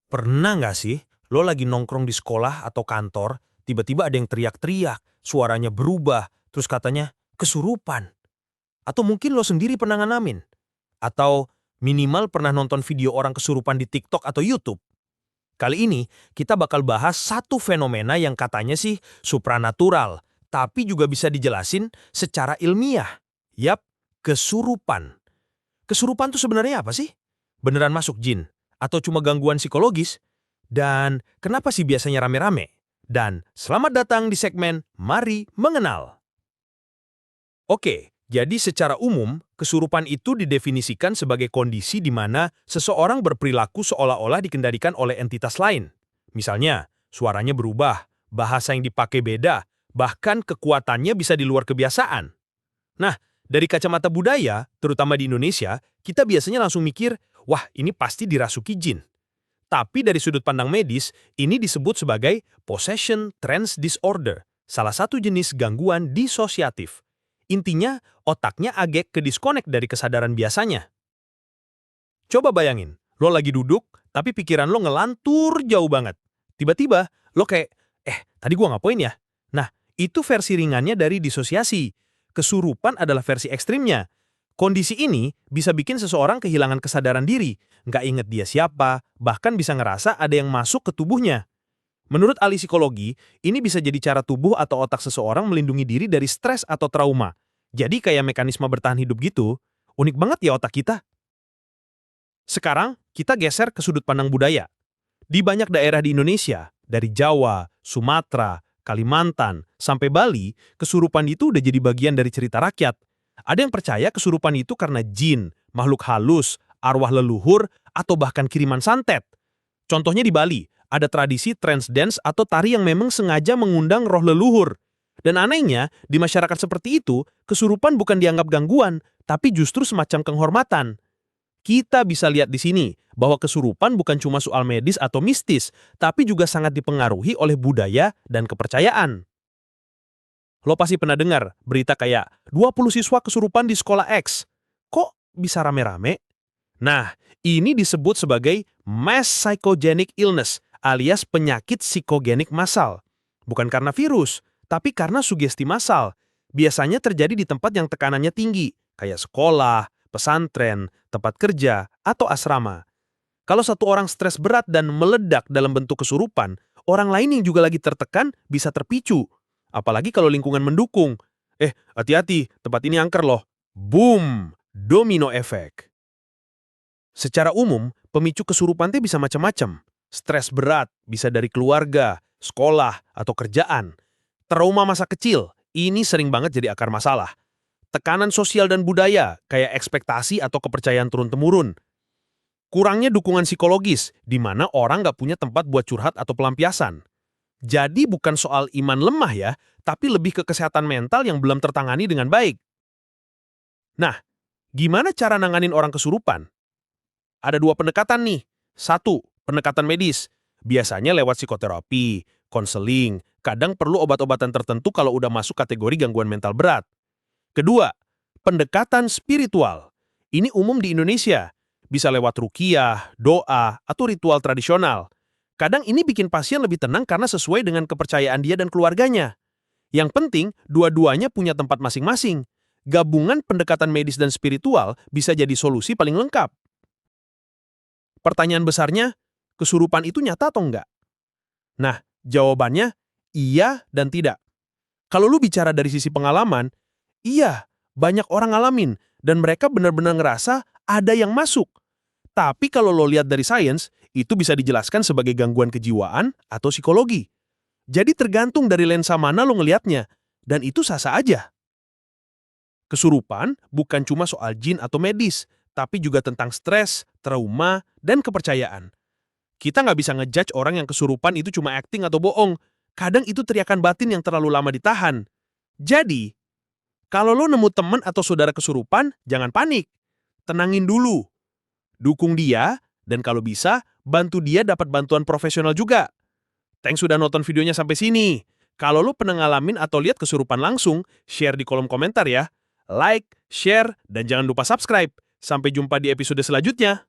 Pernah nggak sih, lo lagi nongkrong di sekolah atau kantor, tiba-tiba ada yang teriak-teriak, suaranya berubah, terus katanya kesurupan? Atau mungkin lo sendiri pernah ngalamin? Atau minimal pernah nonton video orang kesurupan di TikTok atau YouTube? Kali ini kita bakal bahas satu fenomena yang katanya sih supranatural, tapi juga bisa dijelasin secara ilmiah. Yap, kesurupan. Kesurupan tuh sebenarnya apa sih? Beneran masuk jin? Atau cuma gangguan psikologis? Dan kenapa sih biasanya rame-rame? Dan selamat datang di segmen Mari Mengenal. Oke, jadi secara umum, kesurupan itu didefinisikan sebagai kondisi di mana seseorang berperilaku seolah-olah dikendalikan oleh entitas lain. Misalnya, suaranya berubah, bahasa yang dipakai beda, bahkan kekuatannya bisa di luar kebiasaan. Nah, dari kacamata budaya, terutama di Indonesia, kita biasanya langsung mikir, wah ini pasti dirasuki jin. Tapi dari sudut pandang medis, ini disebut sebagai possession trance disorder, salah satu jenis gangguan disosiatif. Intinya, otaknya agak ke-disconnect dari kesadaran biasanya. Coba bayangin, lo lagi duduk, tapi pikiran lo ngelantur jauh banget. Tiba-tiba, lo kayak, tadi gua ngapain ya? Nah, itu versi ringannya dari disosiasi. Kesurupan adalah versi ekstrimnya. Kondisi ini bisa bikin seseorang kehilangan kesadaran diri, nggak inget dia siapa, bahkan bisa ngerasa ada yang masuk ke tubuhnya. Menurut ahli psikologi, ini bisa jadi cara tubuh atau otak seseorang melindungi diri dari stres atau trauma. Jadi kayak mekanisme bertahan hidup gitu. Unik banget ya otak kita. Sekarang, kita geser ke sudut pandang budaya. Di banyak daerah di Indonesia, dari Jawa, Sumatera, Kalimantan, sampai Bali, kesurupan itu udah jadi bagian dari cerita rakyat. Ada yang percaya kesurupan itu karena jin, makhluk halus, arwah leluhur, atau bahkan kiriman santet. Contohnya di Bali, ada tradisi trance dance atau tari yang memang sengaja mengundang roh leluhur. Dan anehnya, di masyarakat seperti itu, kesurupan bukan dianggap gangguan, tapi justru semacam penghormatan. Kita bisa lihat di sini bahwa kesurupan bukan cuma soal medis atau mistis, tapi juga sangat dipengaruhi oleh budaya dan kepercayaan. Lo pasti pernah dengar berita kayak 20 siswa kesurupan di sekolah X. Kok bisa rame-rame? Nah, ini disebut sebagai mass psychogenic illness alias penyakit psikogenik massal. Bukan karena virus, tapi karena sugesti massal. Biasanya terjadi di tempat yang tekanannya tinggi, kayak sekolah, pesantren, tempat kerja, atau asrama. Kalau satu orang stres berat dan meledak dalam bentuk kesurupan, orang lain yang juga lagi tertekan bisa terpicu. Apalagi kalau lingkungan mendukung. Hati-hati, tempat ini angker loh. Boom! Domino efek. Secara umum, pemicu kesurupan itu bisa macam-macam. Stres berat bisa dari keluarga, sekolah, atau kerjaan. Trauma masa kecil, ini sering banget jadi akar masalah. Tekanan sosial dan budaya, kayak ekspektasi atau kepercayaan turun-temurun. Kurangnya dukungan psikologis, di mana orang nggak punya tempat buat curhat atau pelampiasan. Jadi bukan soal iman lemah ya, tapi lebih ke kesehatan mental yang belum tertangani dengan baik. Nah, gimana cara nanganin orang kesurupan? Ada dua pendekatan nih. Satu, pendekatan medis. Biasanya lewat psikoterapi, konseling, kadang perlu obat-obatan tertentu kalau udah masuk kategori gangguan mental berat. Kedua, pendekatan spiritual. Ini umum di Indonesia. Bisa lewat ruqyah, doa, atau ritual tradisional. Kadang ini bikin pasien lebih tenang karena sesuai dengan kepercayaan dia dan keluarganya. Yang penting, dua-duanya punya tempat masing-masing. Gabungan pendekatan medis dan spiritual bisa jadi solusi paling lengkap. Pertanyaan besarnya, kesurupan itu nyata atau enggak? Nah, jawabannya iya dan tidak. Kalau lu bicara dari sisi pengalaman, iya, banyak orang ngalamin, dan mereka benar-benar ngerasa ada yang masuk. Tapi kalau lo lihat dari sains, itu bisa dijelaskan sebagai gangguan kejiwaan atau psikologi. Jadi tergantung dari lensa mana lo ngelihatnya, dan itu sah-sah aja. Kesurupan bukan cuma soal jin atau medis, tapi juga tentang stres, trauma, dan kepercayaan. Kita nggak bisa ngejudge orang yang kesurupan itu cuma acting atau bohong. Kadang itu teriakan batin yang terlalu lama ditahan. Jadi, kalau lo nemu teman atau saudara kesurupan, jangan panik. Tenangin dulu. Dukung dia, dan kalau bisa, bantu dia dapat bantuan profesional juga. Thanks sudah nonton videonya sampai sini. Kalau lo pernah ngalamin atau lihat kesurupan langsung, share di kolom komentar ya. Like, share, dan jangan lupa subscribe. Sampai jumpa di episode selanjutnya.